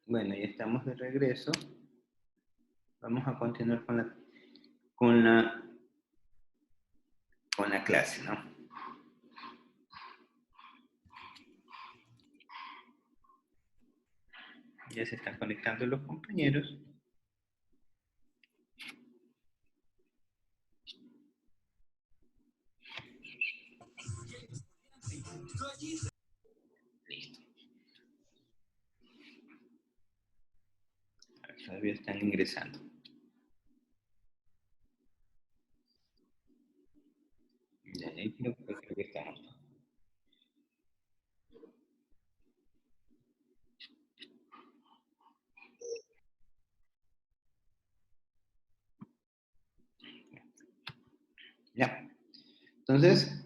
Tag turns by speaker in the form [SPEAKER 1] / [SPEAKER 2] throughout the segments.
[SPEAKER 1] Bueno, ya estamos de regreso. Vamos a continuar con la clase, ¿no? Ya se están conectando los compañeros. Listo. Todavía están ingresando. Ya, ahí creo que estamos. Ya. Entonces,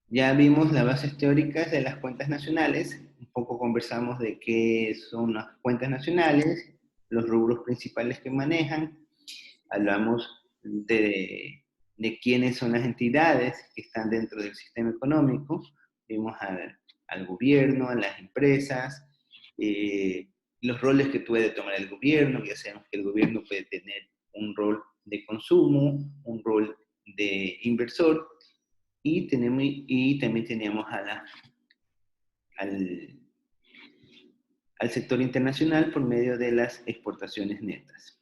[SPEAKER 1] ya vimos las bases teóricas de las cuentas nacionales. Un poco conversamos de qué son las cuentas nacionales, los rubros principales que manejan. Hablamos de quiénes son las entidades que están dentro del sistema económico. Vimos al gobierno, a las empresas, los roles que puede tomar el gobierno. Ya sabemos que el gobierno puede tener un rol de consumo, un rol de inversor, y también teníamos al sector internacional por medio de las exportaciones netas.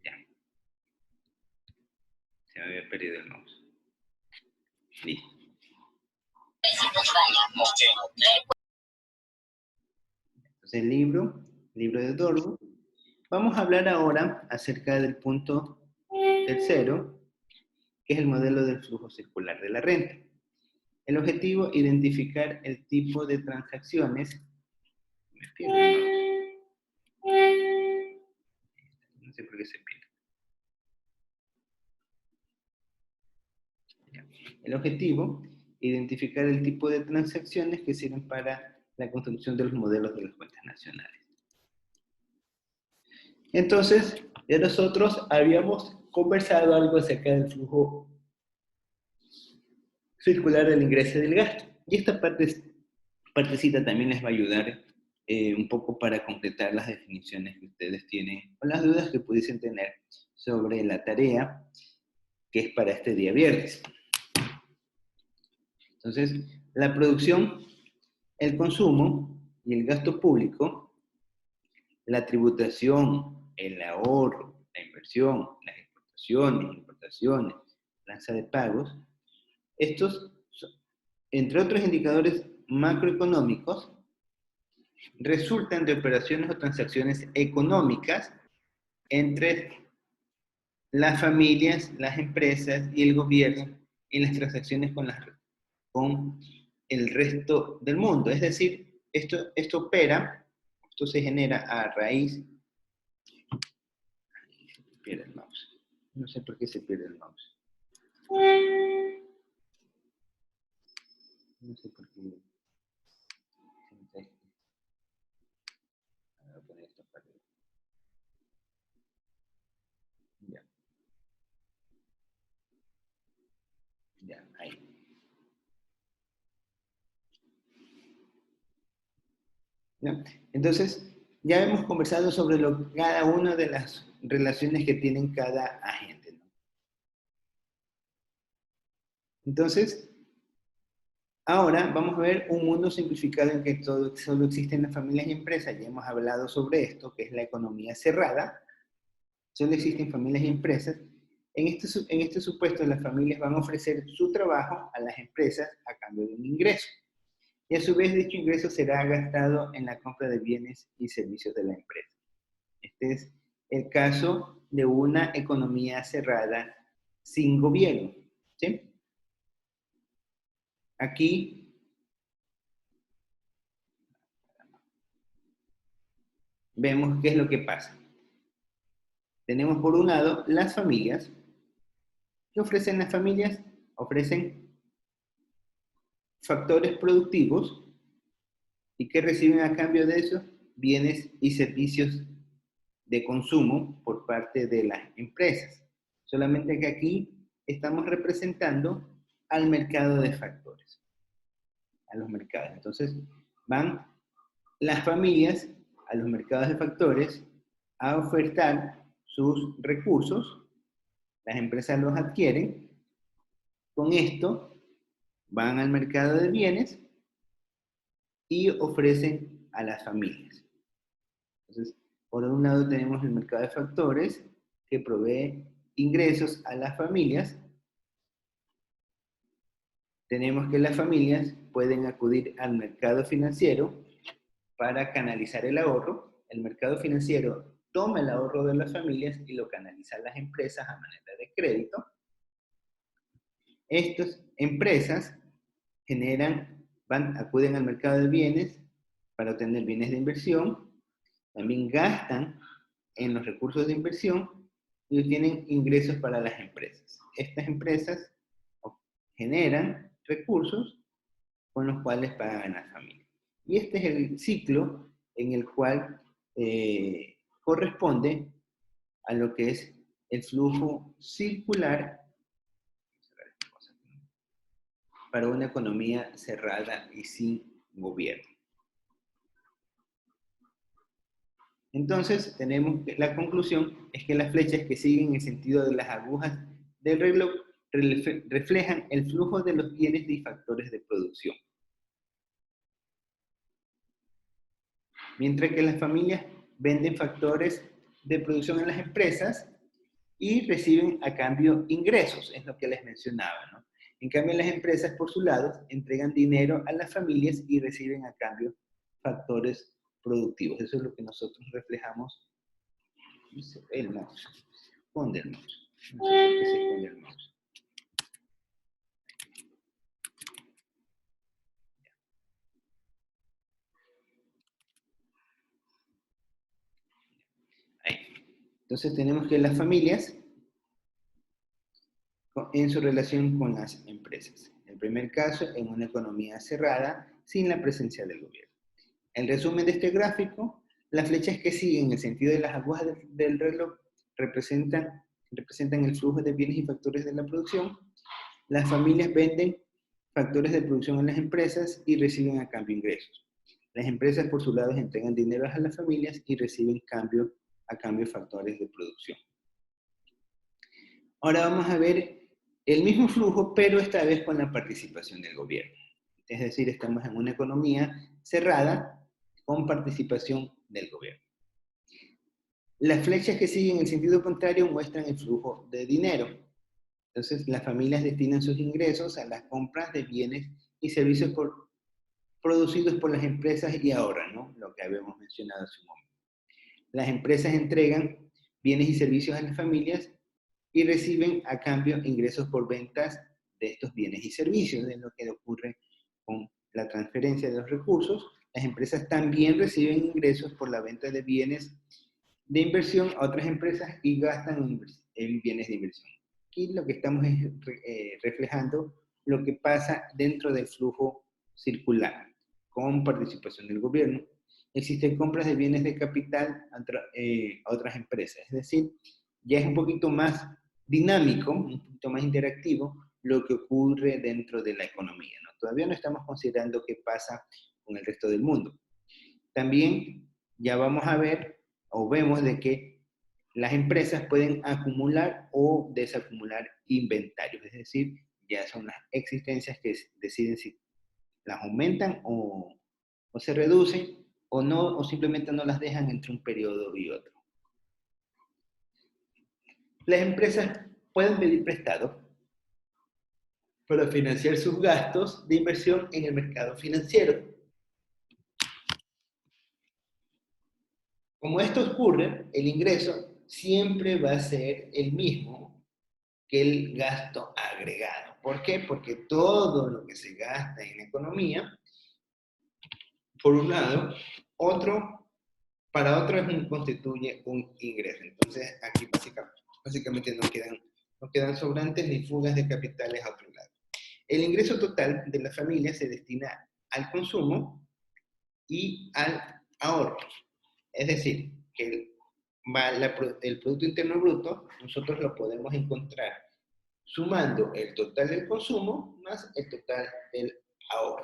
[SPEAKER 1] Ya. Se me había perdido el mouse. Listo. Entonces el libro de Dormo. Vamos a hablar ahora acerca del punto tercero, que es el modelo del flujo circular de la renta. El objetivo, identificar el tipo de transacciones. Me pierdo el mouse. No sé por qué se pierde. Ya. El objetivo, identificar el tipo de transacciones que sirven para la construcción de los modelos de las cuentas nacionales. Entonces, ya nosotros habíamos conversado algo acerca del flujo circular del ingreso y del gasto. Y esta partecita también les va a ayudar un poco para completar las definiciones que ustedes tienen o las dudas que pudiesen tener sobre la tarea que es para este día viernes. Entonces, la producción, el consumo y el gasto público, la tributación, el ahorro, la inversión, las exportaciones, importaciones, balanza de pagos, estos, entre otros indicadores macroeconómicos, resultan de operaciones o transacciones económicas entre las familias, las empresas y el gobierno en las transacciones con el resto del mundo. Es decir, esto opera, esto se genera a raíz. Se pierde el mouse. No sé por qué se pierde el mouse. No sé por qué. Voy a poner esto para arriba. Ya. Ya, ahí. ¿No? Entonces, ya hemos conversado sobre cada una de las relaciones que tienen cada agente, ¿no? Entonces, ahora vamos a ver un mundo simplificado en que solo existen las familias y empresas. Ya hemos hablado sobre esto, que es la economía cerrada. Solo existen familias y empresas. En este supuesto, las familias van a ofrecer su trabajo a las empresas a cambio de un ingreso. Y a su vez, dicho ingreso será gastado en la compra de bienes y servicios de la empresa. Este es el caso de una economía cerrada sin gobierno, ¿sí? Aquí vemos qué es lo que pasa. Tenemos por un lado las familias. ¿Qué ofrecen las familias? Ofrecen factores productivos. ¿Y qué reciben a cambio de eso? Bienes y servicios de consumo por parte de las empresas. Solamente que aquí estamos representando al mercado de factores, a los mercados. Entonces, van las familias a los mercados de factores a ofertar sus recursos, las empresas los adquieren, con esto van al mercado de bienes y ofrecen a las familias. Entonces, por un lado tenemos el mercado de factores que provee ingresos a las familias. Tenemos que las familias pueden acudir al mercado financiero para canalizar el ahorro. El mercado financiero toma el ahorro de las familias y lo canaliza a las empresas a manera de crédito. Estas empresas acuden al mercado de bienes para obtener bienes de inversión, también gastan en los recursos de inversión y obtienen ingresos para las empresas. Estas empresas generan recursos con los cuales pagan a las familias. Y este es el ciclo en el cual corresponde a lo que es el flujo circular para una economía cerrada y sin gobierno. Entonces, tenemos que la conclusión es que las flechas que siguen el sentido de las agujas del reloj reflejan el flujo de los bienes y factores de producción. Mientras que las familias venden factores de producción en las empresas y reciben a cambio ingresos, es lo que les mencionaba, ¿no? En cambio, las empresas, por su lado, entregan dinero a las familias y reciben a cambio factores productivos. Eso es lo que nosotros reflejamos. El mouse. Esconde el mouse. No sé por qué se esconde el mouse. Ahí. Entonces tenemos que las familias en su relación con las empresas. El primer caso, en una economía cerrada, sin la presencia del gobierno. El resumen de este gráfico, las flechas que siguen el sentido de las agujas del reloj representan el flujo de bienes y factores de la producción. Las familias venden factores de producción a las empresas y reciben a cambio ingresos. Las empresas, por su lado, entregan dinero a las familias y reciben a cambio factores de producción. Ahora vamos a ver el mismo flujo, pero esta vez con la participación del gobierno. Es decir, estamos en una economía cerrada con participación del gobierno. Las flechas que siguen en el sentido contrario muestran el flujo de dinero. Entonces, las familias destinan sus ingresos a las compras de bienes y servicios producidos por las empresas y ahorran, ¿no? Lo que habíamos mencionado hace un momento. Las empresas entregan bienes y servicios a las familias y reciben a cambio ingresos por ventas de estos bienes y servicios, de lo que ocurre con la transferencia de los recursos. Las empresas también reciben ingresos por la venta de bienes de inversión a otras empresas y gastan en bienes de inversión. Aquí lo que estamos es reflejando lo que pasa dentro del flujo circular, con participación del gobierno. Existen compras de bienes de capital a otras empresas, es decir, ya es un poquito más dinámico, un poquito más interactivo lo que ocurre dentro de la economía, ¿no? Todavía no estamos considerando qué pasa con el resto del mundo. También ya vamos a ver o vemos de que las empresas pueden acumular o desacumular inventarios, es decir, ya son las existencias que deciden si las aumentan o se reducen o no, o simplemente no las dejan entre un periodo y otro. Las empresas pueden pedir prestado para financiar sus gastos de inversión en el mercado financiero. Como esto ocurre, el ingreso siempre va a ser el mismo que el gasto agregado. ¿Por qué? Porque todo lo que se gasta en la economía, por un lado, para otro constituye un ingreso. Entonces, aquí básicamente no quedan sobrantes ni fugas de capitales a otro lado. El ingreso total de la familia se destina al consumo y al ahorro. Es decir, que el Producto Interno Bruto, nosotros lo podemos encontrar sumando el total del consumo más el total del ahorro.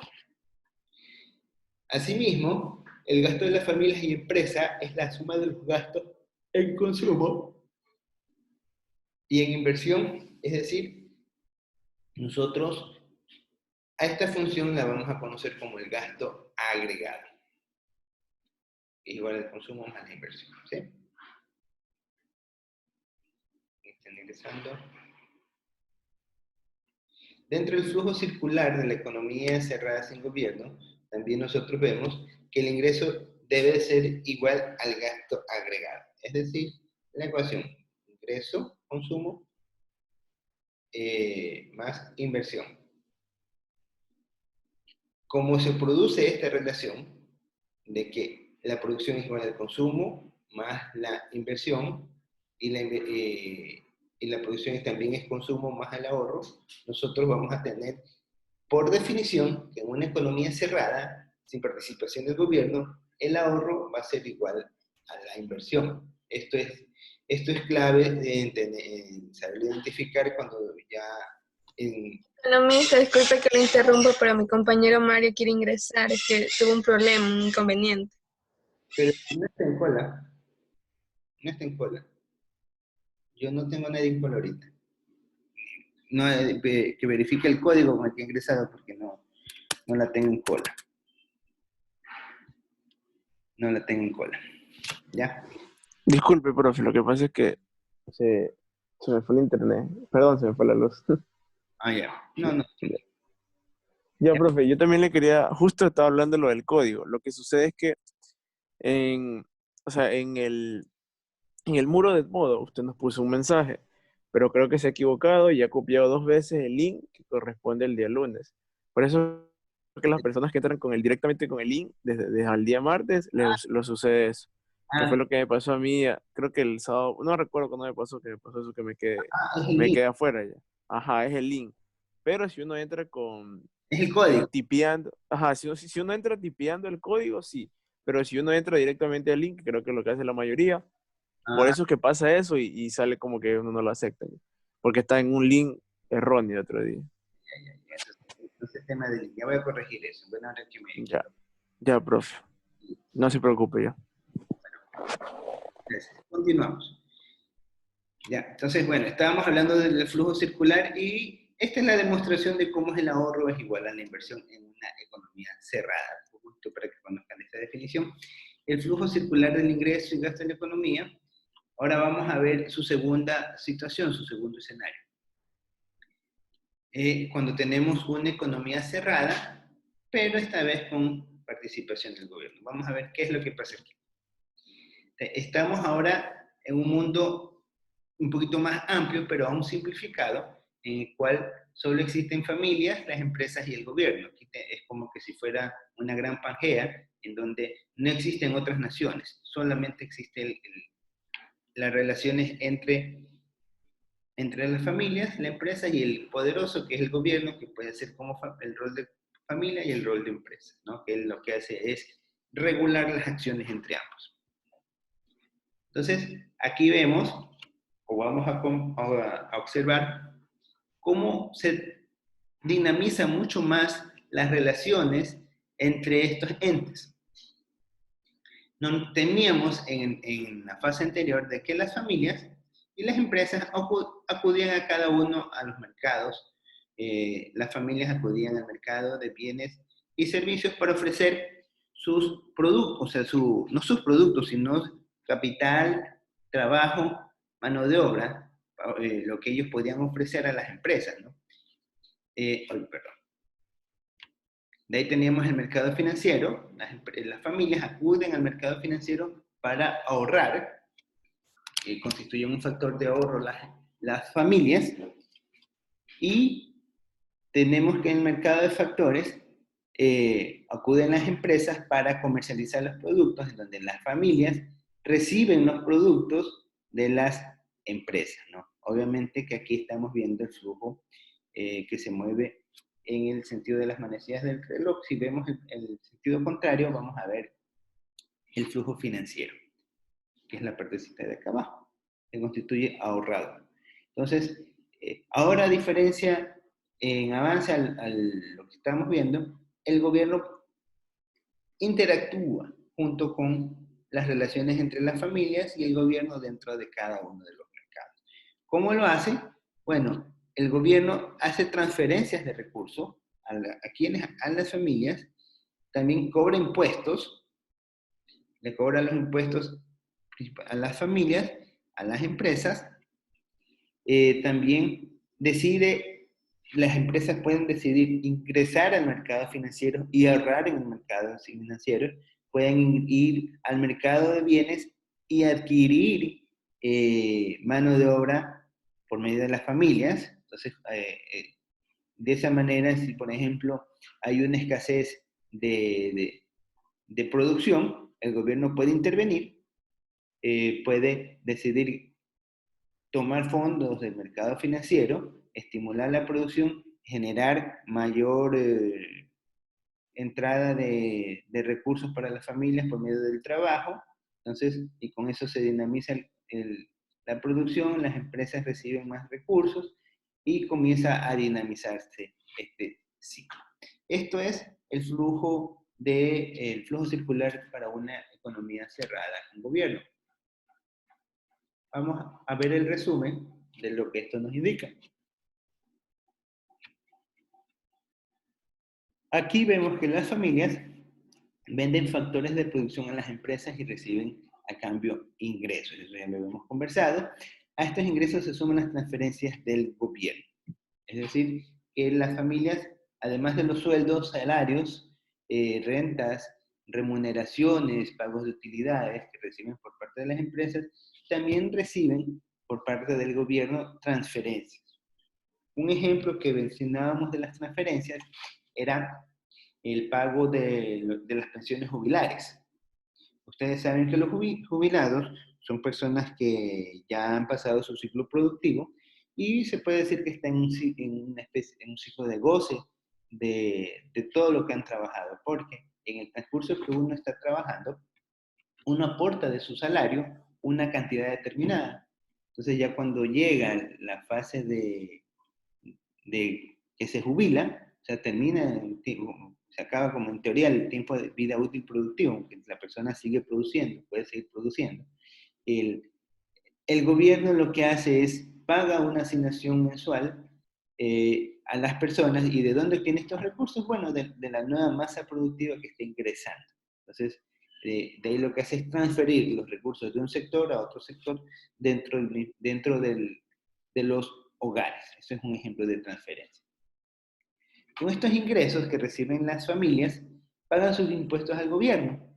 [SPEAKER 1] Asimismo, el gasto de las familias y empresas es la suma de los gastos en consumo y en inversión, es decir, nosotros a esta función la vamos a conocer como el gasto agregado, igual al consumo más la inversión, ¿sí? ¿Están ingresando? Dentro del flujo circular de la economía cerrada sin gobierno, también nosotros vemos que el ingreso debe ser igual al gasto agregado. Es decir, la ecuación ingreso, consumo, más inversión. Como se produce esta relación de que la producción es igual al consumo más la inversión y la producción también es consumo más el ahorro, nosotros vamos a tener por definición que en una economía cerrada, sin participación del gobierno, el ahorro va a ser igual a la inversión. Esto es clave en saber identificar cuando ya en...
[SPEAKER 2] Economista, disculpe que le interrumpa, pero mi compañero Mario quiere ingresar, es que tuvo un problema, un inconveniente.
[SPEAKER 1] Pero no está en cola, no está en cola. Yo no tengo nadie en cola ahorita. No, que verifique el código con el que he ingresado porque no la tengo en cola. No la tengo en cola. ¿Ya?
[SPEAKER 3] Disculpe, profe, lo que pasa es que se me fue el internet. Perdón, se me fue la luz.
[SPEAKER 1] Ah, ya. No.
[SPEAKER 3] Ya,
[SPEAKER 1] Ya.
[SPEAKER 3] profe, yo también le quería, justo estaba hablando de lo del código. Lo que sucede es que o sea, en el muro de modo usted nos puso un mensaje, pero creo que se ha equivocado y ha copiado 2 veces el link que corresponde el día lunes. Por eso que las personas que entran directamente con el link desde el día martes, les sucede eso. Que fue
[SPEAKER 1] Ah,
[SPEAKER 3] lo que me pasó a mí, creo que el sábado, no recuerdo cuándo me pasó, que me pasó eso, que
[SPEAKER 1] es el
[SPEAKER 3] me
[SPEAKER 1] link,
[SPEAKER 3] quedé afuera ya. Ajá, es el link. Pero si uno entra
[SPEAKER 1] es el código.
[SPEAKER 3] tipeando, ajá, si uno entra tipeando el código, sí. Pero si uno entra directamente al link, creo que es lo que hace la mayoría, por
[SPEAKER 1] Ah,
[SPEAKER 3] eso es que pasa eso y sale como que uno no lo acepta, ya. Porque está en un link erróneo otro día.
[SPEAKER 1] ya. Entonces, tema de link. Ya voy a corregir eso. Bueno, ahora que
[SPEAKER 3] Ya, ya, profe. No se preocupe ya.
[SPEAKER 1] Gracias. Continuamos. Ya, entonces, bueno, estábamos hablando del flujo circular y esta es la demostración de cómo el ahorro es igual a la inversión en una economía cerrada. Justo para que conozcan esta definición. El flujo circular del ingreso y gasto en la economía. Ahora vamos a ver su segunda situación, su segundo escenario. Cuando tenemos una economía cerrada, pero esta vez con participación del gobierno. Vamos a ver qué es lo que pasa aquí. Estamos ahora en un mundo un poquito más amplio, pero aún simplificado, en el cual solo existen familias, las empresas y el gobierno. Aquí es como que si fuera una gran Pangea, en donde no existen otras naciones, solamente existen las relaciones entre las familias, la empresa y el poderoso, que es el gobierno, que puede ser como el rol de familia y el rol de empresa, ¿no? Que lo que hace es regular las acciones entre ambos. Entonces, aquí vemos, o vamos a observar, cómo se dinamiza mucho más las relaciones entre estos entes. No teníamos en la fase anterior de que las familias y las empresas acudían a cada uno a los mercados. Las familias acudían al mercado de bienes y servicios para ofrecer sus productos, o sea, no sus productos, sino capital, trabajo, mano de obra, lo que ellos podían ofrecer a las empresas, ¿no? Perdón. De ahí teníamos el mercado financiero, las familias acuden al mercado financiero para ahorrar, constituyen un factor de ahorro las familias, y tenemos que en el mercado de factores acuden las empresas para comercializar los productos, en donde las familias reciben los productos de las empresas, ¿no? Obviamente que aquí estamos viendo el flujo que se mueve en el sentido de las manecillas del reloj. Si vemos el sentido contrario, vamos a ver el flujo financiero. que es la partecita de acá abajo, que constituye ahorrado. Entonces, ahora a diferencia, en avance a lo que estamos viendo, el gobierno interactúa junto con las relaciones entre las familias y el gobierno dentro de cada uno de los mercados. ¿Cómo lo hace? Bueno, el gobierno hace transferencias de recursos a las familias, también cobra impuestos, le cobra los impuestos a las familias, a las empresas, también las empresas pueden decidir ingresar al mercado financiero y ahorrar en el mercado financiero, pueden ir al mercado de bienes y adquirir mano de obra por medio de las familias. Entonces, de esa manera, si por ejemplo hay una escasez de producción, el gobierno puede intervenir, puede decidir tomar fondos del mercado financiero, estimular la producción, generar mayor entrada de recursos para las familias por medio del trabajo. Entonces, y con eso se dinamiza la producción, las empresas reciben más recursos y comienza a dinamizarse este ciclo. Esto es el flujo circular para una economía cerrada en gobierno. Vamos a ver el resumen de lo que esto nos indica. Aquí vemos que las familias venden factores de producción a las empresas y reciben a cambio ingresos. Eso ya lo hemos conversado. A estos ingresos se suman las transferencias del gobierno. Es decir, que las familias, además de los sueldos, salarios, rentas, remuneraciones, pagos de utilidades que reciben por parte de las empresas, también reciben por parte del gobierno transferencias. Un ejemplo que mencionábamos de las transferencias era el pago de las pensiones jubilares. Ustedes saben que los jubilados son personas que ya han pasado su ciclo productivo y se puede decir que están en un ciclo de goce de todo lo que han trabajado, porque en el transcurso que uno está trabajando, uno aporta de su salario una cantidad determinada. Entonces ya cuando llega la fase de que se jubila, o sea, se acaba como en teoría el tiempo de vida útil productivo, que la persona sigue produciendo, puede seguir produciendo. El gobierno lo que hace es paga una asignación mensual a las personas. ¿Y de dónde tiene estos recursos? Bueno, de la nueva masa productiva que está ingresando. Entonces, de ahí lo que hace es transferir los recursos de un sector a otro sector dentro de los hogares. Eso es un ejemplo de transferencia. Con estos ingresos que reciben las familias, pagan sus impuestos al gobierno,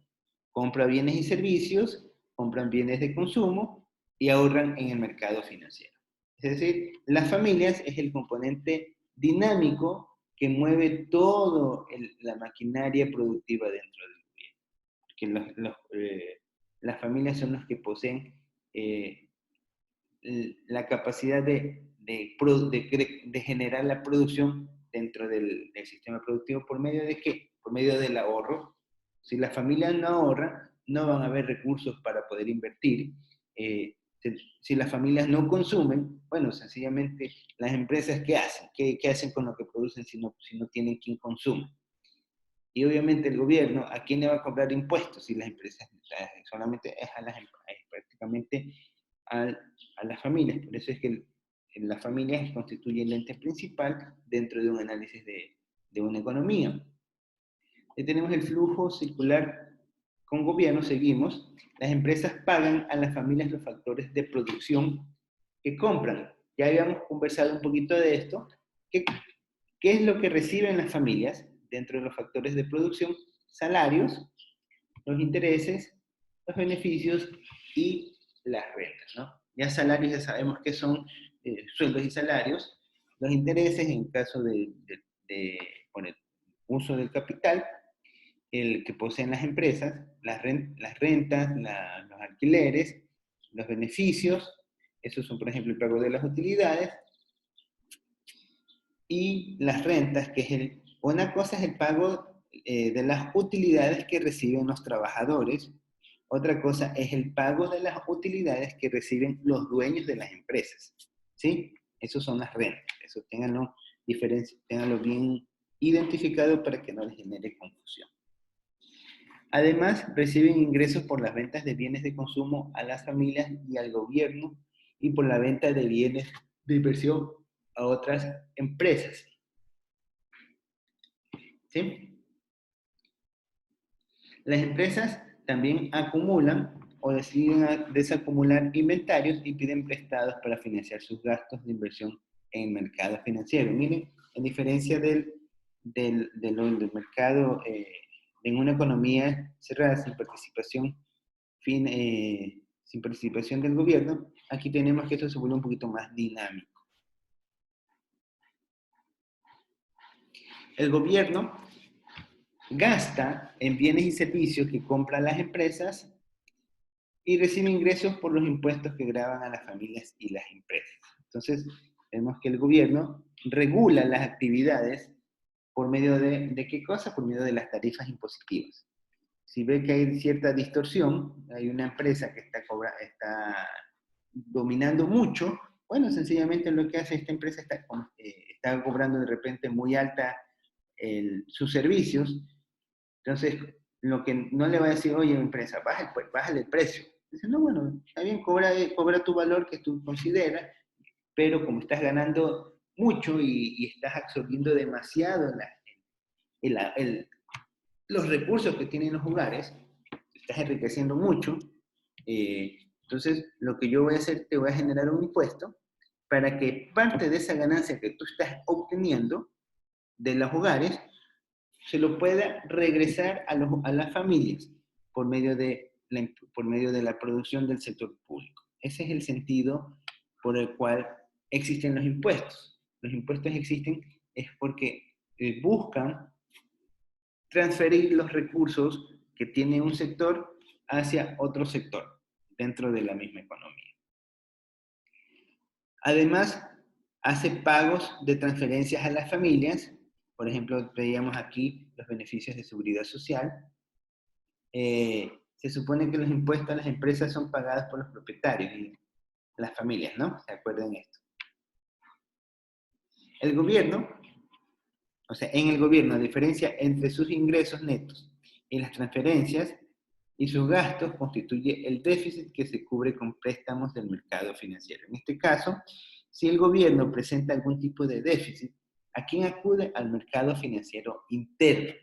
[SPEAKER 1] compran bienes y servicios, compran bienes de consumo y ahorran en el mercado financiero. Es decir, las familias es el componente dinámico que mueve toda la maquinaria productiva dentro del gobierno. Porque las familias son los que poseen la capacidad de generar la producción dentro del sistema productivo. ¿Por medio de qué? Por medio del ahorro. Si las familias no ahorran, no van a haber recursos para poder invertir. Si las familias no consumen, bueno, sencillamente las empresas, ¿qué hacen? ¿Qué hacen con lo que producen si no tienen quien consume? Y obviamente el gobierno, ¿a quién le va a cobrar impuestos? Si las empresas solamente es prácticamente a las familias. Por eso es que las familias constituyen el ente principal dentro de un análisis de una economía. Tenemos el flujo circular con gobierno, seguimos. Las empresas pagan a las familias los factores de producción que compran. Ya habíamos conversado un poquito de esto. ¿Qué es lo que reciben las familias dentro de los factores de producción? Salarios, los intereses, los beneficios y las rentas, ¿no? Ya salarios ya sabemos que son sueldos y salarios. Los intereses en caso por el uso del capital, el que poseen las empresas, las rentas, los alquileres, los beneficios, esos son por ejemplo el pago de las utilidades, y las rentas, que es una cosa es el pago de las utilidades que reciben los trabajadores Otra cosa es el pago de las utilidades que reciben los dueños de las empresas, ¿sí? Esos son las rentas. Eso ténganlo bien identificado para que no les genere confusión. Además, reciben ingresos por las ventas de bienes de consumo a las familias y al gobierno y por la venta de bienes de inversión a otras empresas, ¿sí? Las empresas también acumulan o deciden desacumular inventarios y piden prestados para financiar sus gastos de inversión en el mercado financiero. Miren, en diferencia del mercado en una economía cerrada sin participación del gobierno, aquí tenemos que esto se vuelve un poquito más dinámico. El gobierno gasta en bienes y servicios que compran las empresas y recibe ingresos por los impuestos que gravan a las familias y las empresas. Entonces, vemos que el gobierno regula las actividades por medio ¿de qué cosa? Por medio de las tarifas impositivas. Si ve que hay cierta distorsión, hay una empresa que está dominando mucho, bueno, sencillamente lo que hace esta empresa está cobrando de repente muy alta sus servicios. Entonces, lo que no le va a decir, oye, empresa, bájale el precio. Dice, no, bueno, está bien, cobra tu valor que tú consideras, pero como estás ganando mucho y estás absorbiendo demasiado los recursos que tienen los hogares, estás enriqueciendo mucho, entonces lo que yo voy a hacer, te voy a generar un impuesto para que parte de esa ganancia que tú estás obteniendo de los hogares se lo pueda regresar a las familias por medio de la producción del sector público. Ese es el sentido por el cual existen los impuestos. Los impuestos existen es porque buscan transferir los recursos que tiene un sector hacia otro sector dentro de la misma economía. Además, hace pagos de transferencias a las familias. Por ejemplo, veíamos aquí los beneficios de seguridad social. Se supone que los impuestos a las empresas son pagados por los propietarios y las familias, ¿no? ¿Se acuerdan de esto? El gobierno, o sea, en el gobierno, la diferencia entre sus ingresos netos y las transferencias y sus gastos constituye el déficit que se cubre con préstamos del mercado financiero. En este caso, si el gobierno presenta algún tipo de déficit, ¿a quién acude? Al mercado financiero interno,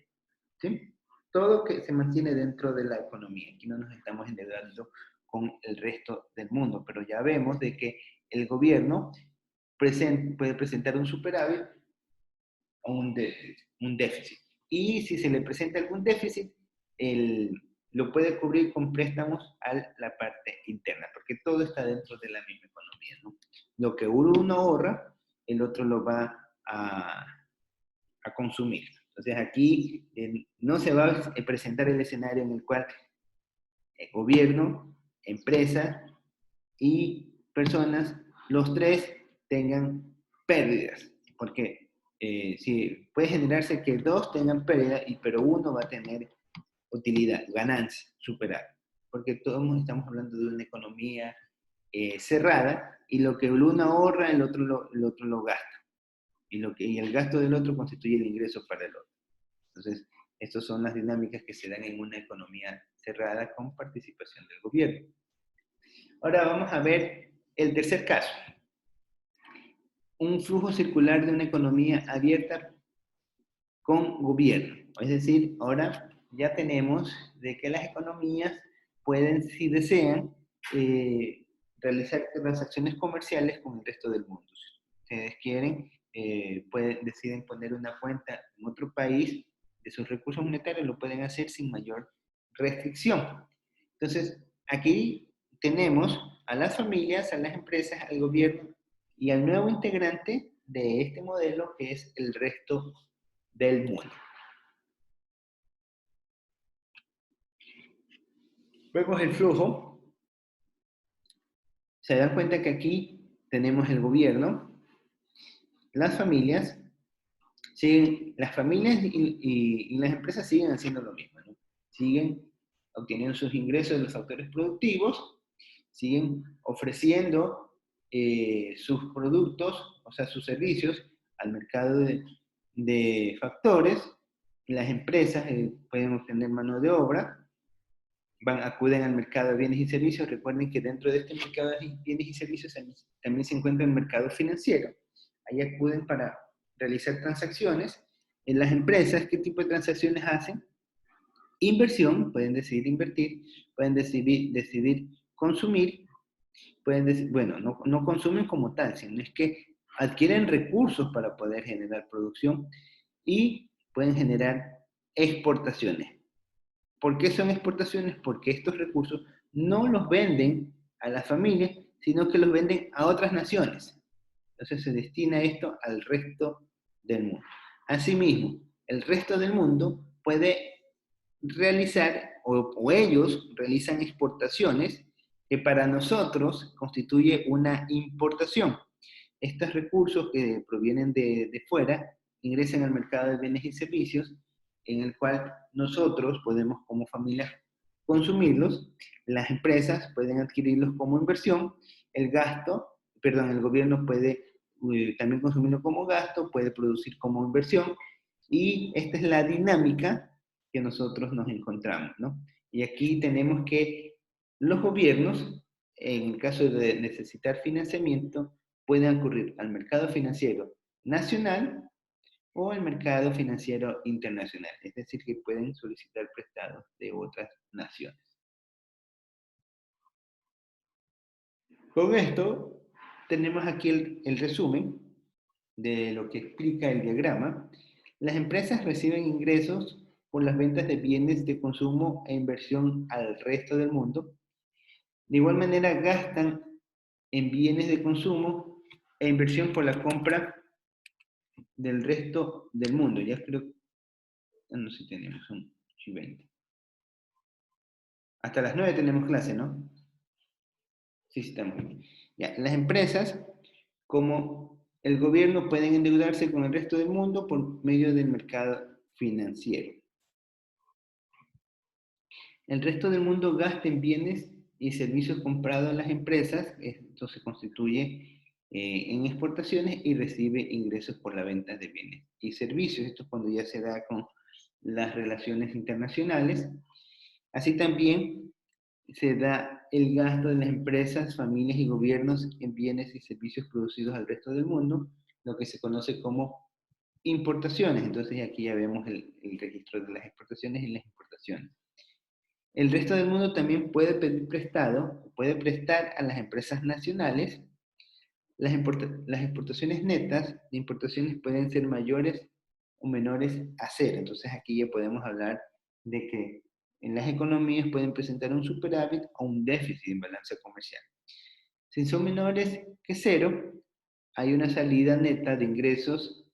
[SPEAKER 1] ¿sí? Todo que se mantiene dentro de la economía. Aquí no nos estamos endeudando con el resto del mundo, pero ya vemos de que el gobierno puede presentar un superávit o un déficit. Y si se le presenta algún déficit, lo puede cubrir con préstamos a la parte interna, porque todo está dentro de la misma economía, ¿no? Lo que uno ahorra, el otro lo va a consumir. Entonces aquí no se va a presentar el escenario en el cual el gobierno, empresas y personas, los tres tengan pérdidas, porque si puede generarse que dos tengan pérdida, pero uno va a tener utilidad, ganancia, superar, porque todos estamos hablando de una economía cerrada y lo que el uno ahorra, el otro lo gasta. Y el gasto del otro constituye el ingreso para el otro. Entonces, estas son las dinámicas que se dan en una economía cerrada con participación del gobierno. Ahora vamos a ver el tercer caso. Un flujo circular de una economía abierta con gobierno. Es decir, ahora ya tenemos de que las economías pueden, si desean, realizar transacciones comerciales con el resto del mundo. Si ustedes quieren, deciden poner una cuenta en otro país de sus recursos monetarios, lo pueden hacer sin mayor restricción. Entonces, aquí tenemos a las familias, a las empresas, al gobierno y al nuevo integrante de este modelo que es el resto del mundo. Vemos el flujo. Se dan cuenta que aquí tenemos el gobierno, las familias, las familias y las empresas siguen haciendo lo mismo, ¿no? Siguen obteniendo sus ingresos de los factores productivos, siguen ofreciendo sus productos, o sea, sus servicios al mercado de factores. Las empresas pueden obtener mano de obra, acuden al mercado de bienes y servicios. Recuerden que dentro de este mercado de bienes y servicios también se encuentra el mercado financiero. Ahí acuden para realizar transacciones. En las empresas, ¿qué tipo de transacciones hacen? Inversión, pueden decidir invertir, pueden decidir consumir, bueno, no consumen como tal, sino es que adquieren recursos para poder generar producción y pueden generar exportaciones. ¿Por qué son exportaciones? Porque estos recursos no los venden a las familias, sino que los venden a otras naciones. Entonces se destina esto al resto del mundo. Asimismo, el resto del mundo puede realizar, o ellos realizan exportaciones que para nosotros constituye una importación. Estos recursos que provienen de fuera ingresan al mercado de bienes y servicios, en el cual nosotros podemos como familia consumirlos, las empresas pueden adquirirlos como inversión, el gobierno puede también consumirlo como gasto, puede producir como inversión, y esta es la dinámica que nosotros nos encontramos, ¿no? Y aquí tenemos que los gobiernos, en el caso de necesitar financiamiento, pueden acudir al mercado financiero nacional o al mercado financiero internacional, es decir, que pueden solicitar prestados de otras naciones. Con esto tenemos aquí el resumen de lo que explica el diagrama. Las empresas reciben ingresos por las ventas de bienes de consumo e inversión al resto del mundo. De igual manera gastan en bienes de consumo e inversión por la compra del resto del mundo. Ya creo, no sé si tenemos un 20. Hasta las 9 tenemos clase, ¿no? Sí, estamos bien. Ya, las empresas, como el gobierno, pueden endeudarse con el resto del mundo por medio del mercado financiero. El resto del mundo gasta en bienes y servicios comprados en las empresas. Esto se constituye en exportaciones y recibe ingresos por la venta de bienes y servicios. Esto es cuando ya se da con las relaciones internacionales. Así también se da el gasto de las empresas, familias y gobiernos en bienes y servicios producidos al resto del mundo, lo que se conoce como importaciones. Entonces aquí ya vemos el registro de las exportaciones y las importaciones. El resto del mundo también puede pedir prestado, puede prestar a las empresas nacionales. Las exportaciones netas de importaciones pueden ser mayores o menores a cero. Entonces aquí ya podemos hablar de que en las economías pueden presentar un superávit o un déficit en balanza comercial. Si son menores que cero, hay una salida neta de ingresos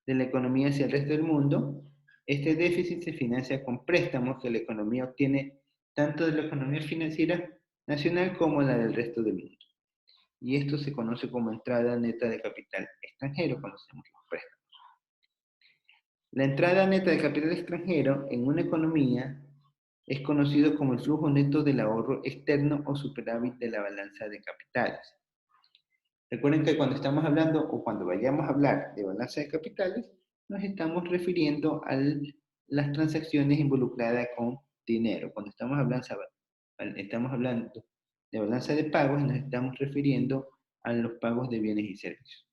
[SPEAKER 1] de la economía hacia el resto del mundo. Este déficit se financia con préstamos que la economía obtiene tanto de la economía financiera nacional como la del resto del mundo. Y esto se conoce como entrada neta de capital extranjero cuando hacemos los préstamos. La entrada neta de capital extranjero en una economía es conocido como el flujo neto del ahorro externo o superávit de la balanza de capitales. Recuerden que cuando estamos hablando o cuando vayamos a hablar de balanza de capitales, nos estamos refiriendo a las transacciones involucradas con dinero. Cuando estamos hablando de balanza de pagos, nos estamos refiriendo a los pagos de bienes y servicios.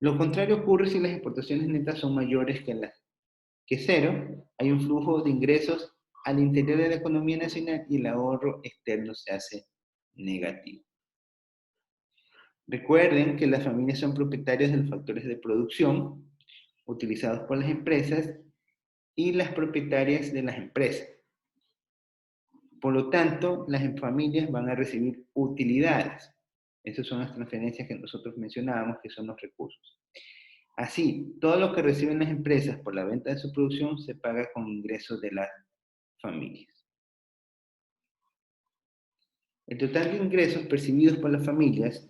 [SPEAKER 1] Lo contrario ocurre si las exportaciones netas son mayores que cero. Hay un flujo de ingresos al interior de la economía nacional y el ahorro externo se hace negativo. Recuerden que las familias son propietarias de los factores de producción utilizados por las empresas y las propietarias de las empresas. Por lo tanto, las familias van a recibir utilidades. Esas son las transferencias que nosotros mencionábamos, que son los recursos. Así, todo lo que reciben las empresas por la venta de su producción se paga con ingresos de las familias. El total de ingresos percibidos por las familias,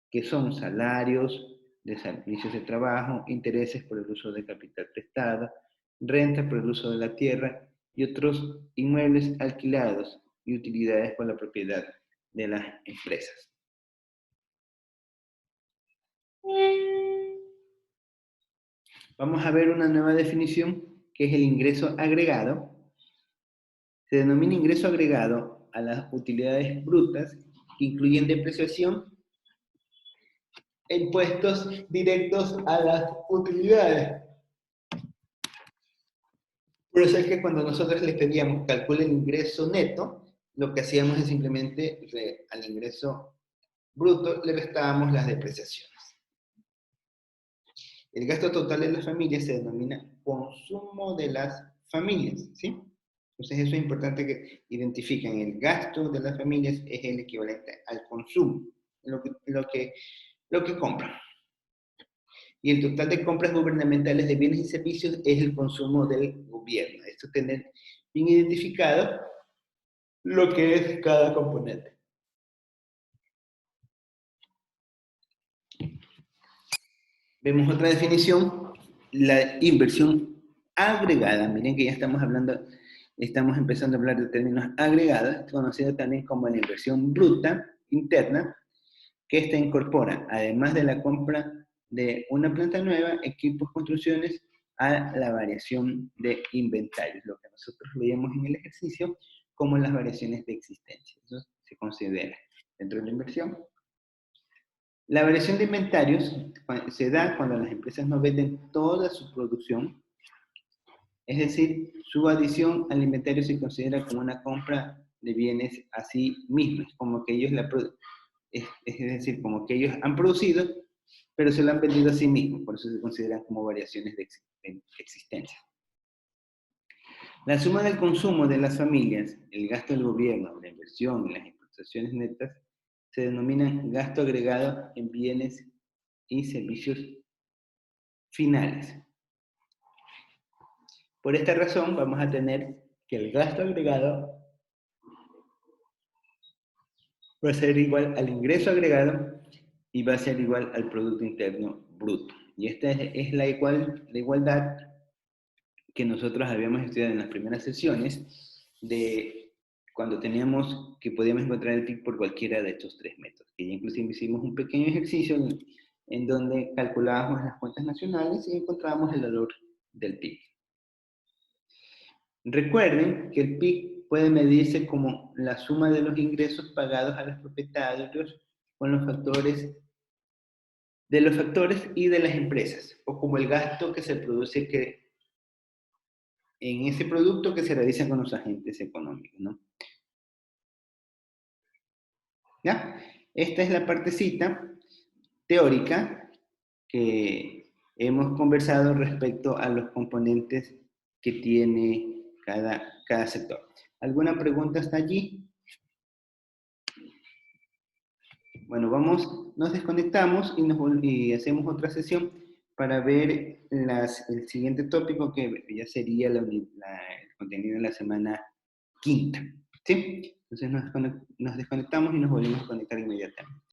[SPEAKER 1] que son salarios, de servicios de trabajo, intereses por el uso de capital prestado, renta por el uso de la tierra y otros inmuebles alquilados y utilidades por la propiedad de las empresas. Vamos a ver una nueva definición que es el ingreso agregado. Se denomina ingreso agregado a las utilidades brutas que incluyen depreciación e impuestos directos a las utilidades. Por eso es que cuando nosotros les pedíamos calcule el ingreso neto, lo que hacíamos es simplemente al ingreso bruto le restábamos las depreciaciones. El gasto total de las familias se denomina consumo de las familias, ¿sí? Entonces eso es importante que identifiquen. El gasto de las familias es el equivalente al consumo, lo que compran. Y el total de compras gubernamentales de bienes y servicios es el consumo del gobierno. Esto es tener bien identificado lo que es cada componente. Vemos otra definición, la inversión agregada. Miren que ya estamos empezando a hablar de términos agregados, conocida también como la inversión bruta interna, que esta incorpora, además de la compra de una planta nueva, equipos, construcciones, a la variación de inventarios, lo que nosotros veíamos en el ejercicio como las variaciones de existencia. Eso se considera dentro de la inversión. La variación de inventarios se da cuando las empresas no venden toda su producción, es decir, su adición al inventario se considera como una compra de bienes a sí mismos, como que ellos es decir, como que ellos han producido, pero se lo han vendido a sí mismos, por eso se consideran como variaciones de existencia. La suma del consumo de las familias, el gasto del gobierno, la inversión y las importaciones netas se denominan gasto agregado en bienes y servicios finales. Por esta razón vamos a tener que el gasto agregado va a ser igual al ingreso agregado y va a ser igual al Producto Interno Bruto. Y esta es la igualdad que nosotros habíamos estudiado en las primeras sesiones de cuando teníamos que podíamos encontrar el PIB por cualquiera de estos tres métodos. Que ya inclusive hicimos un pequeño ejercicio en donde calculábamos las cuentas nacionales y encontrábamos el valor del PIB. Recuerden que el PIB puede medirse como la suma de los ingresos pagados a los propietarios con los factores y de las empresas, o como el gasto que se produce en ese producto que se realiza con los agentes económicos, ¿no? ¿Ya? Esta es la partecita teórica que hemos conversado respecto a los componentes que tiene cada sector. ¿Alguna pregunta hasta allí? Bueno, nos desconectamos y hacemos otra sesión para ver el siguiente tópico que ya sería el contenido de la semana quinta. ¿Sí? Entonces nos desconectamos y nos volvemos a conectar inmediatamente.